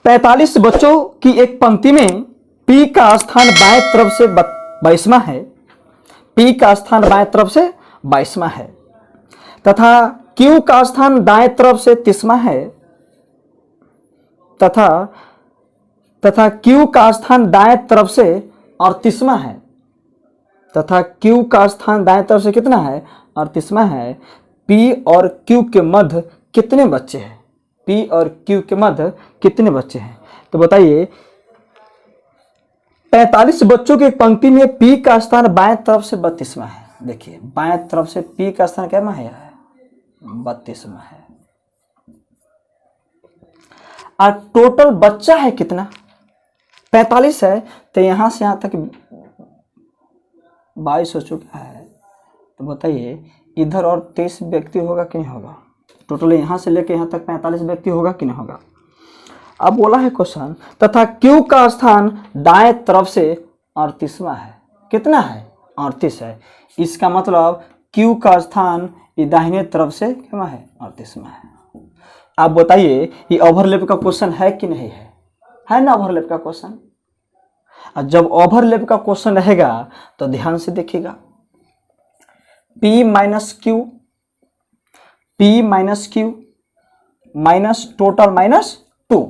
45 बच्चों की एक पंक्ति में P का स्थान बाएं तरफ से 22वां है, P का स्थान बाएं तरफ से 22वां है तथा Q का स्थान दाएं तरफ से 30वां है तथा Q का स्थान दाएं तरफ से 38वां है तथा Q का स्थान दाएं तरफ से कितना है? 38वां है। P और Q के मध्य कितने बच्चे हैं? P और Q के मध्य कितने बच्चे हैं? तो बताइए, 45 बच्चों की पंक्ति में P का स्थान बाएं तरफ से 32वां है। देखिए, बाएं तरफ से P का स्थान क्या है? 32वां है। और टोटल बच्चा है कितना? 45 है, तो यहां से यहां तक 22 हो चुका है। तो बताइए, इधर और 23 व्यक्ति होगा कि नहीं होगा? टोटल यहां से लेके यहां तक 45 व्यक्ति होगा कि नहीं होगा? अब बोला है क्वेश्चन, तथा Q का स्थान दाएं तरफ से 38वां है। कितना है? 38 है। इसका मतलब Q का स्थान दाहिने तरफ से क्या है? 38वां है। आप बताइए, ये ओवरलैप का क्वेश्चन है कि नहीं है? है ना ओवरलैप का क्वेश्चन। और जब ओवरलैप का क्वेश्चन रहेगा तो ध्यान से देखिएगा, P minus Q minus total minus 2।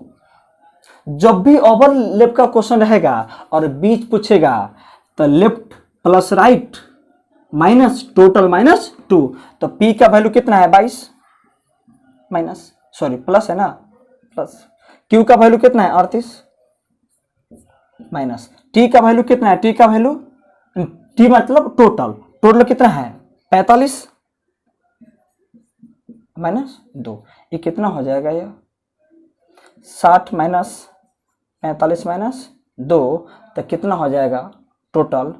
जब भी ओवरलैप का क्वेश्चन रहेगा और बीच पूछेगा तो left plus right minus total minus 2, तो P का वैल्यू कितना है? 22 माइनस प्लस है ना, प्लस। Q का वैल्यू कितना है? 38 माइनस T का वैल्यू कितना है? T का वैल्यू, T मतलब टोटल कितना है? 45 माइनस 2। ये कितना हो जाएगा? ये 60 माइनस 45 माइनस 2, तो कितना हो जाएगा टोटल?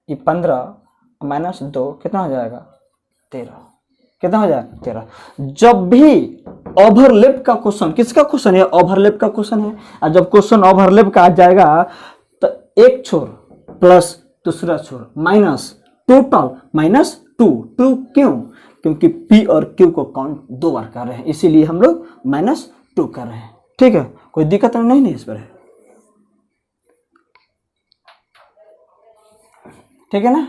ये 15 माइनस 2 कितना हो जाएगा? 13। कितना हो जाएगा? 13। जब भी ओवरलैप का क्वेश्चन, किसका क्वेश्चन है? ओवरलैप का क्वेश्चन है। और जब क्वेश्चन ओवरलैप का आ जाएगा तो एक छोर प्लस दूसरा छोर माइनस टोटल माइनस 2। क्यों? क्योंकि P और Q को काउंट 2 बार कर रहे हैं, इसीलिए हम लोग माइनस 2 कर रहे हैं। ठीक है, कोई दिक्कत नहीं इस पर है। ठीक है ना?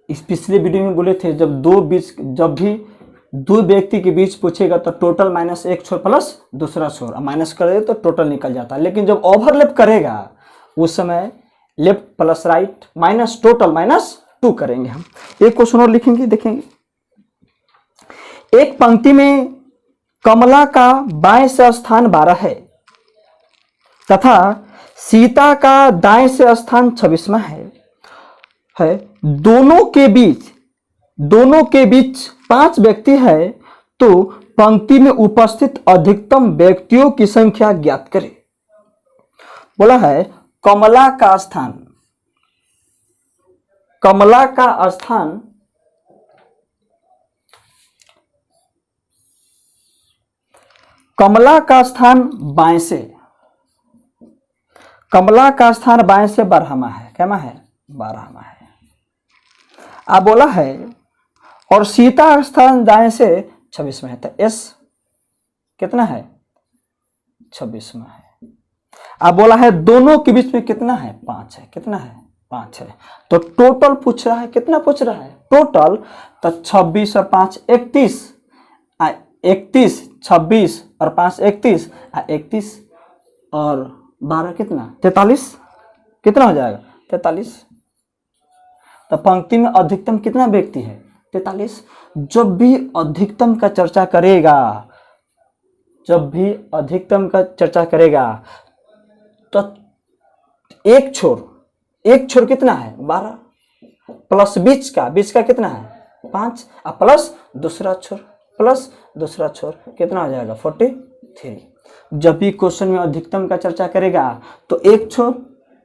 इस पिछले वीडियो में बोले थे, जब भी दो व्यक्ति के बीच पूछेगा तो टोटल माइनस एक छोर प्लस दूसरा छोर, माइनस कर दे तो टोटल निकल जाता है। लेकिन जब ओवरलैप करेगा उस समय left plus right minus total minus 2 करेंगे। हम एक क्वेश्चन और लिखेंगे, देखेंगे। एक पंक्ति में कमला का बाएं से स्थान 12 है तथा सीता का दाएं से स्थान 26वां है। दोनों के बीच 5 व्यक्ति है, तो पंक्ति में उपस्थित अधिकतम व्यक्तियों की संख्या ज्ञात करें। बोला है कमला का स्थान बाएं से, कमला का स्थान बाएं से 12वां है। क्या है? 12वां है। अब बोला है और सीता का स्थान दाएं से 26वां है, तो S कितना है? 26वां है। अब बोला है दोनों के बीच में कितना है? 5 है। कितना है? 5 है। तो टोटल पूछ रहा है, कितना पूछ रहा है टोटल? तो 26 और 5 31, 31 26 और 5 31, 31 और 12 कितना? 43। कितना हो जाएगा? 43। तो पंक्ति में अधिकतम कितना व्यक्ति है? 43। जब भी अधिकतम का चर्चा करेगा तो एक छोर कितना है? 12 प्लस बीच का कितना है? 5 और प्लस दूसरा छोर कितना हो जाएगा? 43। जब भी क्वेश्चन में अधिकतम का चर्चा करेगा तो एक छोर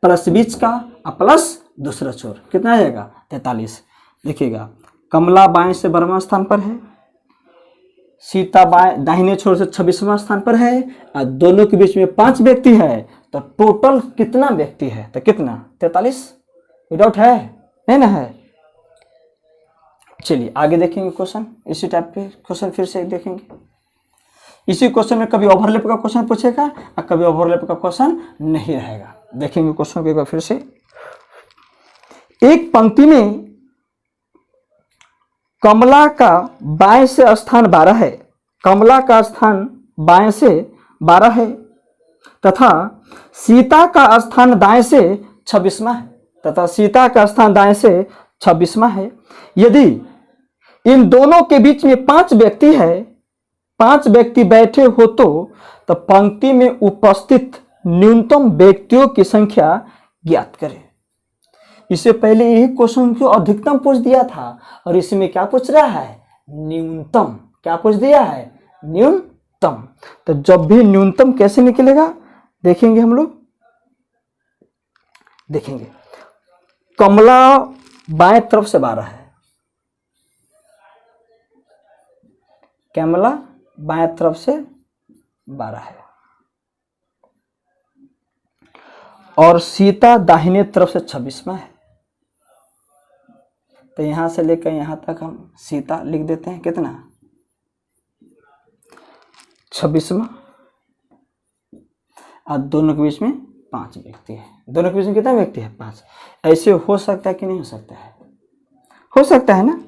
प्लस बीच का और प्लस दूसरा छोर कितना आ जाएगा? 43। देखिएगा, कमला बाएं से 12वां स्थान पर है, सीता दाहिने छोर से 26वां स्थान पर है, और दोनों के बीच में 5 व्यक्ति है, तो टोटल कितना व्यक्ति है, तो कितना 43, विदाउट है नहीं ना है। चलिए आगे देखेंगे क्वेश्चन, इसी टाइप के क्वेश्चन फिर से देखेंगे। इसी क्वेश्चन में कभी ओवरलैप का क्वेश्चन पूछेगा और कभी ओवरलैप का क्वेश्चन नहीं रहेगा। देखेंगे क्वेश्चन को एक बार फिर से। एक पंक्ति में कमला का बाएं से स्थान 12 है, कमला का स्थान बाएं से 12 है तथा सीता का स्थान दाएं से 26वां है, तथा सीता का स्थान दाएं से 26वां है। यदि इन दोनों के बीच में 5 व्यक्ति है, 5 व्यक्ति बैठे हो तो पंक्ति में उपस्थित न्यूनतम व्यक्तियों की संख्या ज्ञात करें। इससे पहले यही क्वेश्चन को अधिकतम पूछ दिया था और इसमें क्या पूछ रहा है, न्यूनतम। क्या पूछ दिया है, न्यूनतम। तो जब भी न्यूनतम कैसे निकलेगा देखेंगे हम लोग। देखेंगे कमला बाएं तरफ से 12 है, कमला बाएं तरफ से 12 है और सीता दाहिने तरफ से 26वां है। तो यहां से लेकर यहां तक हम सीता लिख देते हैं, कितना 26वां, और दोनों के बीच में 5 व्यक्ति है। दोनों के बीच में कितना व्यक्ति है, 5। ऐसे हो सकता है कि नहीं हो सकता है, हो सकता है ना।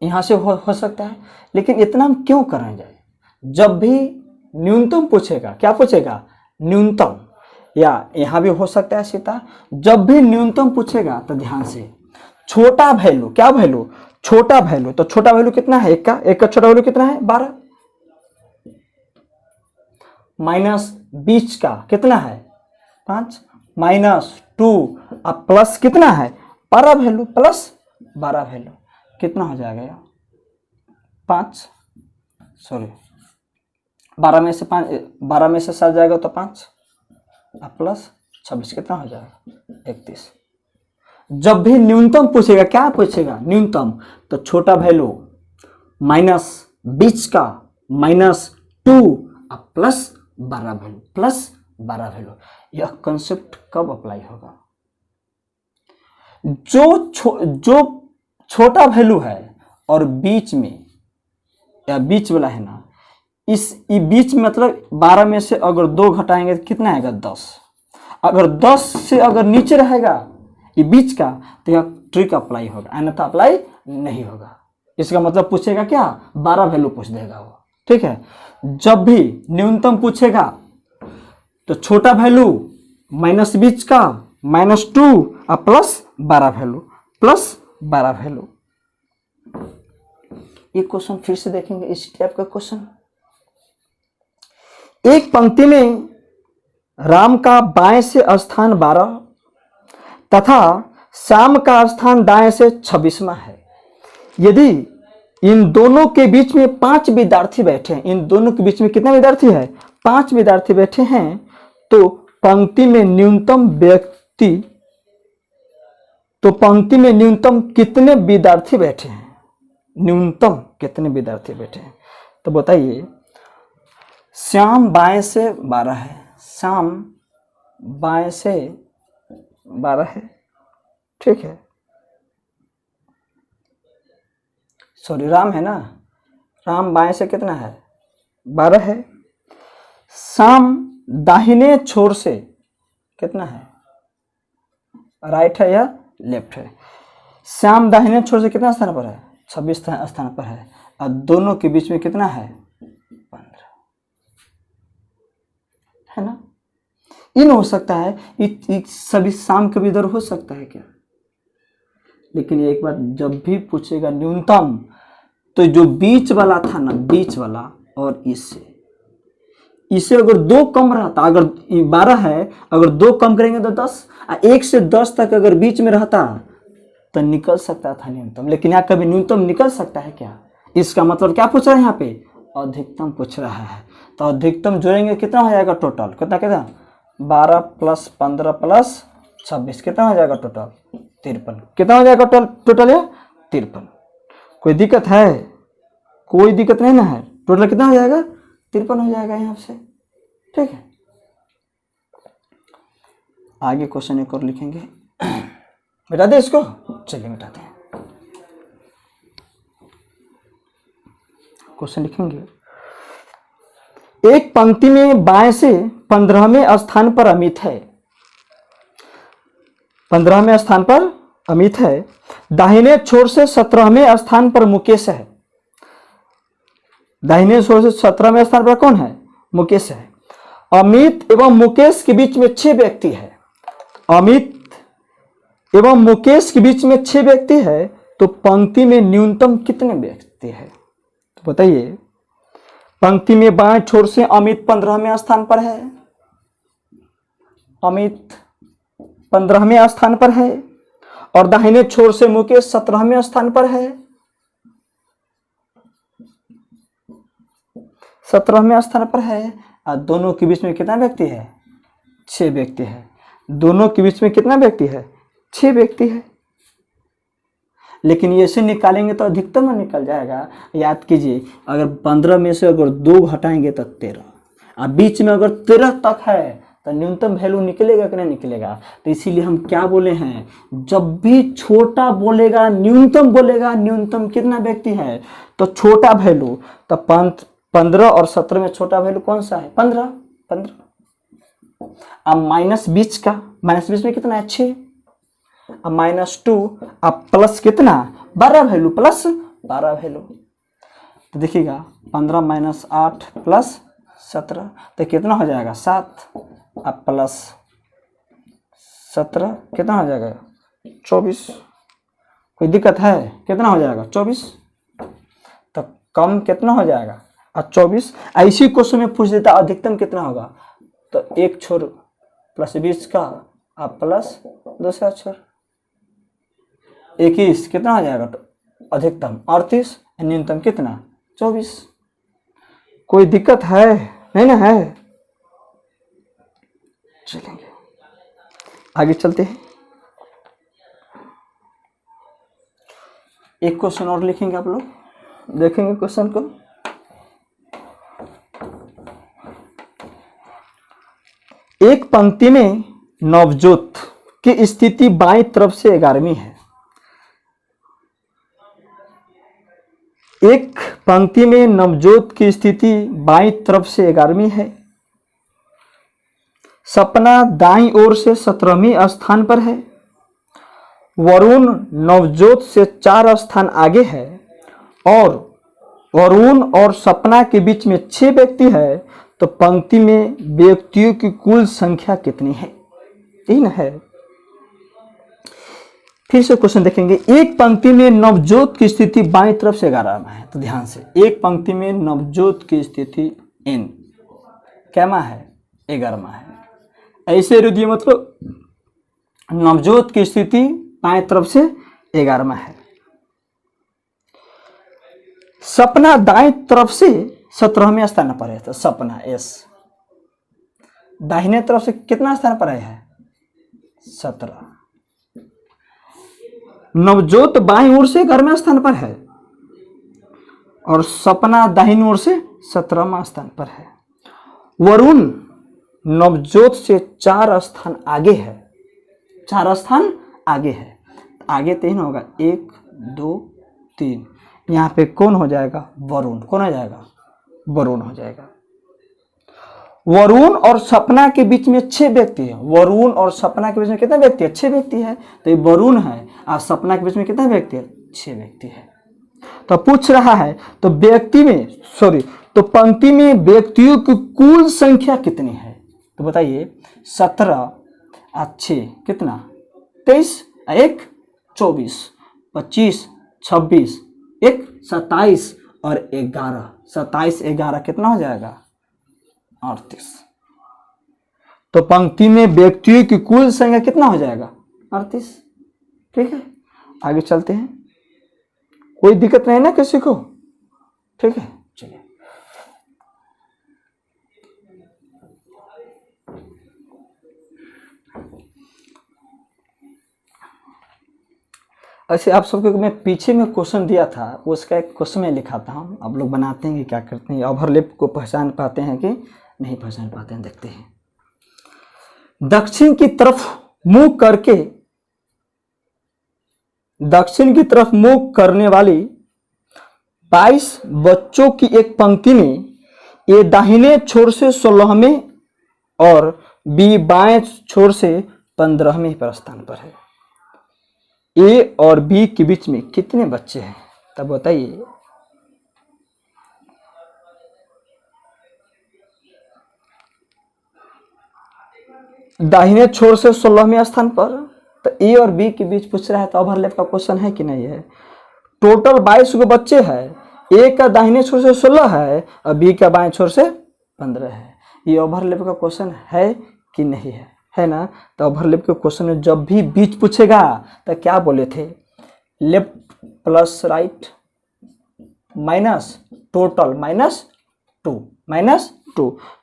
यहां से हो सकता है, लेकिन इतना हम क्यों करेंगे। जब भी न्यूनतम पूछेगा, क्या पूछेगा, न्यूनतम, या यहां भी हो सकता है सीता। जब भी न्यूनतम पूछेगा तो ध्यान से छोटा वैल्यू, क्या वैल्यू, छोटा वैल्यू। तो छोटा वैल्यू कितना है, एक का छोटा वैल्यू कितना है 12, माइनस बीच का कितना है 5, -2 अब प्लस कितना है 12 वैल्यू, प्लस 12 वैल्यू कितना हो जाएगा 5, सॉरी 12 में से 5, 12 में से 7 जाएगा तो 5 प्लस 26 कितना हो जाएगा 31। जब भी न्यूनतम पूछेगा, क्या पूछेगा न्यूनतम, तो छोटा वैल्यू माइनस बीच का -2 अब प्लस 12 वैल्यू, प्लस 12 वैल्यू। यह कंसेप्ट कब अप्लाई होगा, जो छोटा वैल्यू है और बीच में, या बीच वाला है ना, इस बीच में मतलब 12 में से अगर 2 घटाएंगे तो कितना आएगा 10। अगर 10 से अगर नीचे रहेगा ये बीच का तो यह ट्रिक अप्लाई होगा, अन्यथा अप्लाई नहीं होगा। इसका मतलब पूछेगा क्या 12 वैल्यू पूछ देगा वो, ठीक है। जब भी न्यूनतम पूछेगा तो छोटा वैल्यू माइनस बीच का -2 और प्लस 12 वैल्यू, प्लस 12 वैल्यू। ये क्वेश्चन फिर से देखेंगे, इसी टाइप का क्वेश्चन। एक पंक्ति में राम का बाएं से स्थान 12 तथा श्याम का स्थान दाएं से 26वां है। यदि इन दोनों के बीच में 5 विद्यार्थी बैठे हैं, इन दोनों के बीच में कितने विद्यार्थी है 5 विद्यार्थी बैठे हैं, तो पंक्ति में न्यूनतम व्यक्ति, तो पंक्ति में न्यूनतम कितने विद्यार्थी बैठे हैं, न्यूनतम कितने विद्यार्थी बैठे हैं। तो बताइए श्याम बाएं से 12 है, श्याम बाएं से 12 है, ठीक है, सॉरी राम है ना, राम बाएं से कितना है 12 है। श्याम दाहिने छोर से कितना है, राइट है या लेफ्ट है। श्याम दाहिने छोर से कितना स्थान पर है 26 स्थान पर है, और दोनों के बीच में कितना है 15 है ना। इन हो सकता है सभी शाम के भी इधर हो सकता है क्या, लेकिन एक बार जब भी पूछेगा न्यूनतम, तो जो बीच वाला था ना, बीच वाला और इससे अगर 2 कम रहता, अगर 12 है अगर 2 कम करेंगे तो 10, 1 से 10 तक अगर बीच में रहता तो निकल सकता था न्यूनतम, लेकिन यहाँ कभी न्यूनतम निकल सकता है क्या। इसका मतलब क्या पूछ रहा है यहाँ पे, अधिकतम पूछ रहा है। तो अधिकतम जोड़ेंगे कितना हो जाएगा टोटल, कितना 12 + 15 + 26 कितना हो जाएगा टोटल 53। कितना हो जाएगा टोटल है 53। कोई दिक्कत है, कोई दिक्कत नहीं ना है, टोटल कितना हो जाएगा? 53 हो जाएगा यहाँ से। ठीक है, आगे क्वेश्चन एक और लिखेंगे। मिटा दे इसको, चलिए मिटाते हैं। क्वेश्चन लिखेंगे, एक पंक्ति में बाएं से 15वें स्थान पर अमित है, 15वें स्थान पर अमित है, दाहिने छोर से 17वें स्थान पर मुकेश है। दाहिने छोर से 17वें स्थान पर कौन है? मुकेश है। अमित एवं मुकेश के बीच में 6 व्यक्ति है। अमित एवं मुकेश के बीच में 6 व्यक्ति है, तो पंक्ति में न्यूनतम कितने व्यक्ति है? तो बताइए, पंक्ति में बाएं छोर से अमित 15वें स्थान पर है, अमित 15वें स्थान पर है, और दाहिने छोर से मुकेश 17वें स्थान पर है, 17वें स्थान पर है। और दोनों के बीच में कितना व्यक्ति है? 6 व्यक्ति है। दोनों के बीच में कितना व्यक्ति है? 6 व्यक्ति है। लेकिन ये से निकालेंगे तो अधिकतम निकल जाएगा। याद कीजिए, अगर 15 में से अगर 2 घटाएंगे तो 13, और बीच में अगर 13 तक है तो न्यूनतम वैल्यू निकलेगा कि नहीं निकलेगा? तो इसीलिए हम क्या बोले हैं, जब भी छोटा बोलेगा न्यूनतम बोलेगा, न्यूनतम कितना व्यक्ति है तो छोटा वैल्यू, तो 15 और 17 में छोटा वैल्यू कौन सा है? 15। अब माइनस 20 का, माइनस 20 में कितना है? 6। अब -2, अब प्लस कितना? 12 वैल्यू, प्लस 12 वैल्यू। तो देखिएगा 15 - 8 प्लस 17 तो कितना हो जाएगा? 7। अब प्लस 17 कितना हो जाएगा? 24। कोई दिक्कत है? कितना हो जाएगा? 24। तो कम कितना हो जाएगा? 24। ऐसी क्वेश्चन में पूछ देता अधिकतम कितना होगा, तो एक छोर प्लस 20 का, अब प्लस दूसरा छोर 21 कितना हो जाएगा? तो अधिकतम 38, न्यूनतम कितना? 24। कोई दिक्कत है? नहीं ना है? चलेंगे आगे चलते हैं। एक क्वेश्चन और लिखेंगे, आप लोग देखेंगे क्वेश्चन को। एक पंक्ति में नवजोत की स्थिति बाईं तरफ से 11वीं है। एक पंक्ति में नवजोत की स्थिति बाईं तरफ से 11वीं है। सपना दाईं ओर से 17वें स्थान पर है। वरुण नवजोत से 4 स्थान आगे है, और वरुण और सपना के बीच में 6 व्यक्ति है, तो पंक्ति में व्यक्तियों की कुल संख्या कितनी है? 3 है। फिर से क्वेश्चन देखेंगे। एक पंक्ति में नवजोत की स्थिति बाईं तरफ से 11 में है, तो ध्यान से, एक पंक्ति में नवजोत की स्थिति n कैमा है? 11 है। ऐसे रुदिए, मतलब नवजोत की स्थिति बाईं तरफ से 11 है। सपना दाईं तरफ से 17वें स्थान पर है, तो सपना S दाहिने तरफ से कितना स्थान पर है? 17। नवजोत बाईं ओर से 11वें स्थान पर है, और सपना दाहिनी ओर से 17वां स्थान पर है। वरुण नवजोत से 4 स्थान आगे है, 4 स्थान आगे है। आगे 3 होगा, 1 2 3। यहाँ पे कौन हो जाएगा? वरुण। कौन हो जाएगा? वरुण हो जाएगा। वरुण और सपना के बीच में 6 व्यक्ति है। वरुण और सपना के बीच में कितना व्यक्ति है? 6 व्यक्ति है। तो ये वरुण है, और सपना के बीच में कितना व्यक्ति है? 6 व्यक्ति है। तो पूछ रहा है, तो तो पंक्ति में व्यक्तियों की कुल संख्या कितनी है? तो बताइए, 17 और 6 कितना? 23, 1 24, 25 26, 1 27 और 11, 27 11 कितना हो जाएगा? 38। तो पंक्ति में व्यक्तियों की कुल संख्या कितना हो जाएगा? 38। ठीक है, आगे चलते हैं। कोई दिक्कत नहीं ना किसी को? ठीक है, चलिए। ऐसे आप सबको मैं पीछे में क्वेश्चन दिया था, उसका एक क्वेश्चन में लिखाता हूँ, आप लोग बनाते हैं कि क्या करते हैं, ओवरलैप को पहचान पाते हैं कि नहीं पहचान पाते हैं, देखते हैं। दक्षिण की तरफ मुंह करके, दक्षिण की तरफ मुंह करने वाली 22 बच्चों की एक पंक्ति में ए दाहिने छोर से 16वें और बी बाएं छोर से 15वें पर स्थान पर है। ए और बी के बीच में कितने बच्चे हैं, तब बताइए। दाहिने छोर से 16वें स्थान पर, तो ए और बी के बीच पूछ रहा है, तो ओवरलैप का क्वेश्चन है कि नहीं है। टोटल 22 गो बच्चे हैं, ए का दाहिने छोर से 16 है और बी का बाएं छोर से 15 है। ये ओवरलैप का क्वेश्चन है कि नहीं है ना। तो ओवरलैप के क्वेश्चन में जब भी बीच पूछेगा तो क्या बोले थे, left plus right minus total minus two.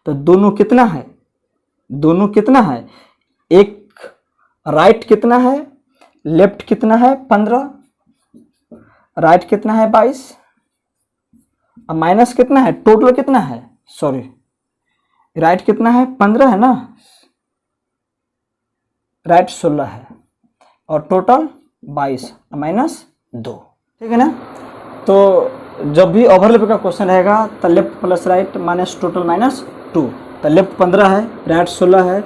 तो दोनों कितना है, दोनों कितना है, एक राइट कितना है, लेफ्ट कितना है 15, राइट कितना है 22, और माइनस कितना है, टोटल कितना है, सॉरी राइट कितना है 15 है ना, राइट 16 है और टोटल 22 माइनस 2, ठीक है ना। तो जब भी ओवरलैप का क्वेश्चन रहेगा तो left plus right minus total minus 2, तो लेफ्ट 15 है, राइट 16 है,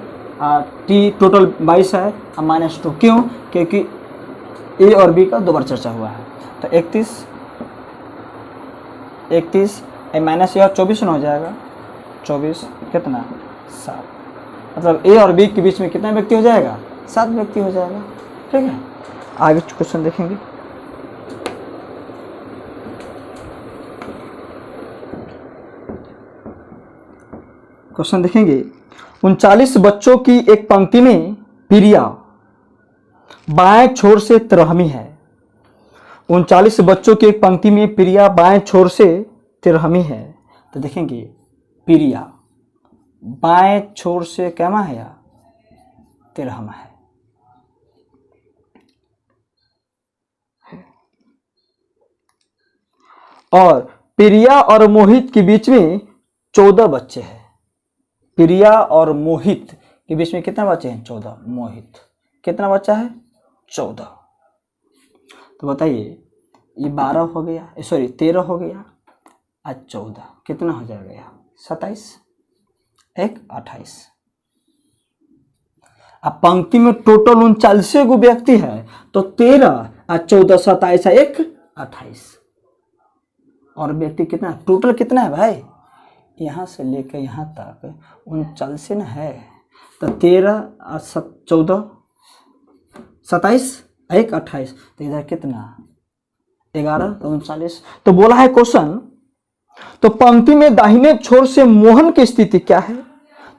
टी टोटल 22 है और माइनस 2। क्यों, क्योंकि ए और बी का 2 बार चर्चा हुआ है। तो 31 माइनस यह 24 न हो जाएगा, 24 कितना 7, मतलब ए और बी के बीच में कितना व्यक्ति हो जाएगा, 7 व्यक्ति हो जाएगा, ठीक है। आगे क्वेश्चन देखेंगे। क्वेश्चन देखेंगे, 39 बच्चों की एक पंक्ति में प्रिया बाएं छोर से 13वीं है। 39 बच्चों की एक पंक्ति में प्रिया बाएं छोर से 13वीं है। तो देखेंगे प्रिया बाएं छोर से कैमा है या 13वां है। और प्रिया और मोहित के बीच में 14 बच्चे हैं। प्रिया और मोहित के बीच में कितना बच्चे हैं, 14। मोहित कितना बच्चा है, 14। तो बताइए ये 12 हो गया, सॉरी 13 हो गया, आज 14 कितना हो जाएगा, 27, 1 28। अब पंक्ति में टोटल 39 गो व्यक्ति है, तो 13 और 14 27 1 28। और व्यक्ति कितना, टोटल कितना है भाई, यहाँ से लेकर यहाँ तक 39 न है, तो 13 और 14 27 1 28, तो इधर कितना 11 तो 39। तो बोला है क्वेश्चन, तो पंक्ति में दाहिने छोर से मोहन की स्थिति क्या है।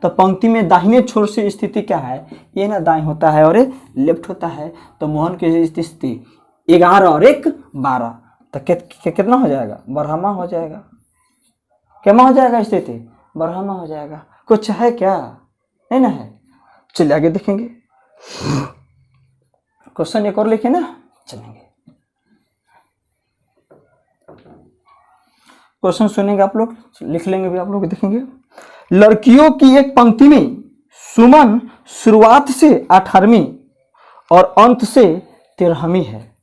तो पंक्ति में दाहिने छोर से स्थिति क्या है, ये ना दाएं होता है और लेफ्ट होता है, तो मोहन की स्थिति 11 और 1 12, तो कितना हो जाएगा, बरहमा हो जाएगा। क्या हो जाएगा स्थिति, बरहमा हो जाएगा। कुछ है क्या, नहीं ना है। चलिए आगे देखेंगे, क्वेश्चन एक और लिखे ना, चलेंगे क्वेश्चन सुनेंगे आप लोग, लिख लेंगे भी आप लोग, देखेंगे। लड़कियों की एक पंक्ति में सुमन शुरुआत से 18वीं और अंत से 13वीं है।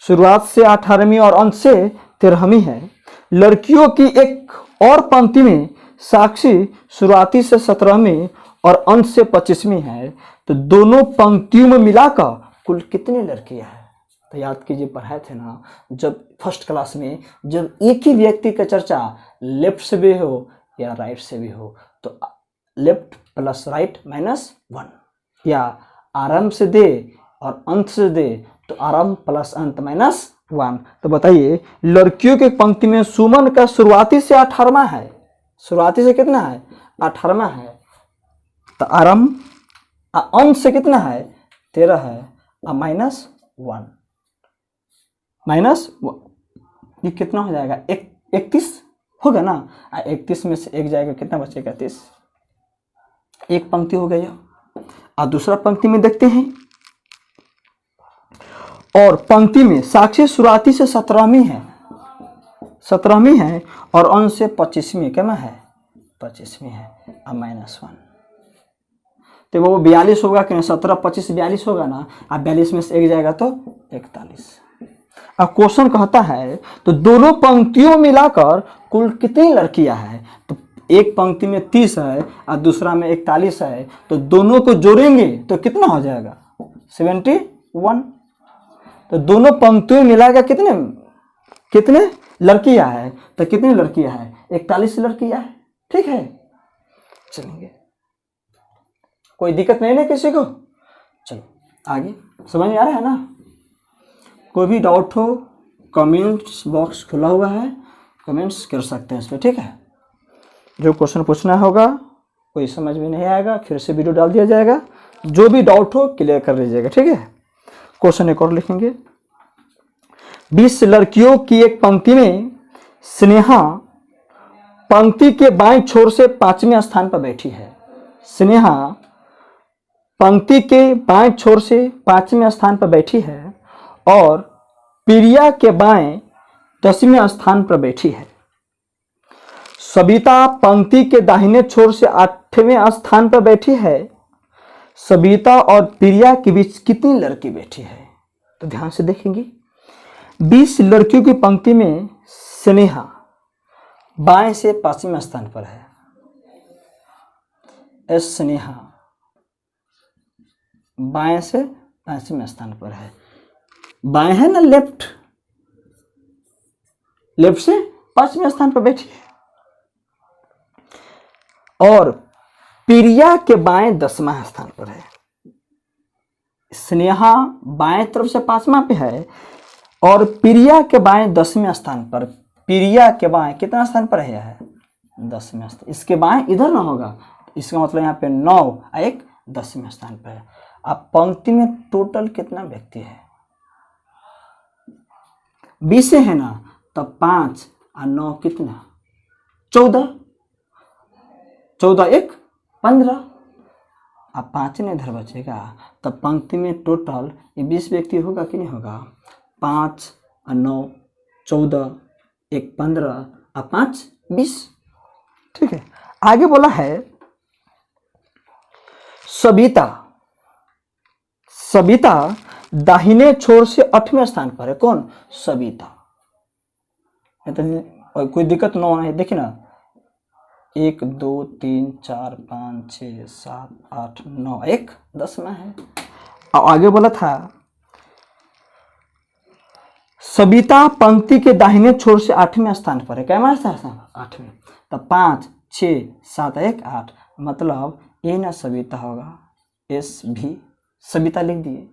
शुरुआत से 18वीं और अंत से 13वीं है। लड़कियों की एक और पंक्ति में साक्षी शुरुआती से 17वीं और अंत से 25वीं है। तो दोनों पंक्तियों में मिलाकर कुल कितनी लड़कियां हैं। तो याद कीजिए, पढ़ाए थे ना जब फर्स्ट क्लास में, जब एक ही व्यक्ति का चर्चा लेफ्ट से भी हो या राइट से भी हो, तो लेफ्ट प्लस राइट माइनस 1, या आरंभ से दे और अंत से दे तो आरंभ प्लस अंत माइनस 1। तो बताइए लड़कियों के पंक्ति में सुमन का शुरुआती से 18वां है, शुरुआती से कितना है 18वां है, तो आरंभ अंत से कितना है 13 है, माइनस 1 ये कितना हो जाएगा 31 होगा ना। 31 में से एक जाएगा, कितना बचेगा 30। एक पंक्ति हो गया। और दूसरा पंक्ति में देखते हैं, और पंक्ति में साक्षी शुरुआती से 17वीं है और अंश से 25वीं क्या है, 25वीं है। अब -1 तो वो 42 होगा कि नहीं, 17 25 42 होगा ना। अब 42 में से 1 जाएगा तो 41। अब क्वेश्चन कहता है तो दोनों पंक्तियों मिलाकर कुल कितनी लड़कियां हैं, तो एक पंक्ति में 30 है और दूसरा में 41 है, तो दोनों को जोड़ेंगे तो कितना हो जाएगा 71। तो दोनों पंक्तियों मिलाकर कितने लड़कियां हैं, तो कितनी लड़कियां हैं, 41 लड़कियां हैं। ठीक है, चलेंगे, कोई दिक्कत नहीं ना किसी को। चलो आगे, समझ में आ रहा है ना। कोई भी डाउट हो कमेंट्स बॉक्स खुला हुआ है, कमेंट्स कर सकते हैं इस पर। ठीक है, जो क्वेश्चन पूछना होगा, कोई समझ में नहीं आएगा फिर से वीडियो डाल दिया जाएगा, जो भी डाउट हो क्लियर कर लीजिएगा। ठीक है, क्वेश्चन एक और लिखेंगे। 20 लड़कियों की एक पंक्ति में स्नेहा पंक्ति के बाएं छोर से 5वें स्थान पर बैठी है। स्नेहा पंक्ति के बाएं छोर से 5वें स्थान पर बैठी है और प्रिया के बाएं 10वें स्थान पर बैठी है। सविता पंक्ति के दाहिने छोर से 8वें स्थान पर बैठी है। सविता और प्रिया के बीच कितनी लड़की बैठी है, तो ध्यान से देखेंगे। 20 लड़कियों की पंक्ति में स्नेहा बाएं से 5वें स्थान पर है। स्नेहा बाएं से 5वें स्थान पर है। बाएं है ना, लेफ्ट से 5वें स्थान पर बैठी है। और प्रिया के बाएं 10वां स्थान पर है। स्नेहा बाएं तरफ से 5वां पे है और प्रिया के बाएं 10वें स्थान पर। प्रिया के बाएं कितना स्थान पर है, 10वें स्थान। इसके बाएं इधर ना होगा, इसका मतलब यहाँ पे 9 और एक 10वें स्थान पर है। अब पंक्ति में टोटल कितना व्यक्ति है, 20 है ना, तब 5 और 9 कितना, 14। 14 एक 15। अब 5 ने इधर बचेगा, तब पंक्ति में टोटल 20 व्यक्ति होगा कि नहीं होगा। 5 और 9 14, एक 15 और 5 20। ठीक है, आगे बोला है सविता दाहिने छोर से 8वें स्थान पर है। कौन, सविता। तो कोई दिक्कत ना होना है, देखिए ना, 1 2 3 4 5 6 7 8 9 एक 10वां है। और आगे बोला था सविता पंक्ति के दाहिने छोर से 8वें स्थान पर है। क्या स्थान, 8वें। तब 5 6 7 1 8, मतलब ये ना सविता होगा, एस भी सविता लिख दिए।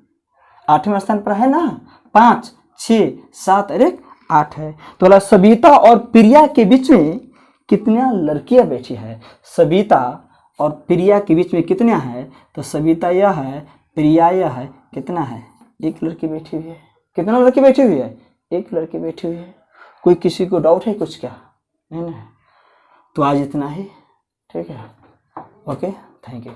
8वें स्थान पर है ना, 5 6 7 1 8 है। तो बोला सविता और प्रिया के बीच में कितनी लड़कियां बैठी है। सविता और प्रिया के बीच में कितने हैं, तो सविता यह है, प्रिया यह है, कितना है, एक लड़की बैठी हुई है। कितना लड़की बैठी हुई है, एक लड़की बैठी हुई है। कोई किसी को डाउट है कुछ, क्या नहीं ना। तो आज इतना ही, ठीक है, ओके, थैंक यू।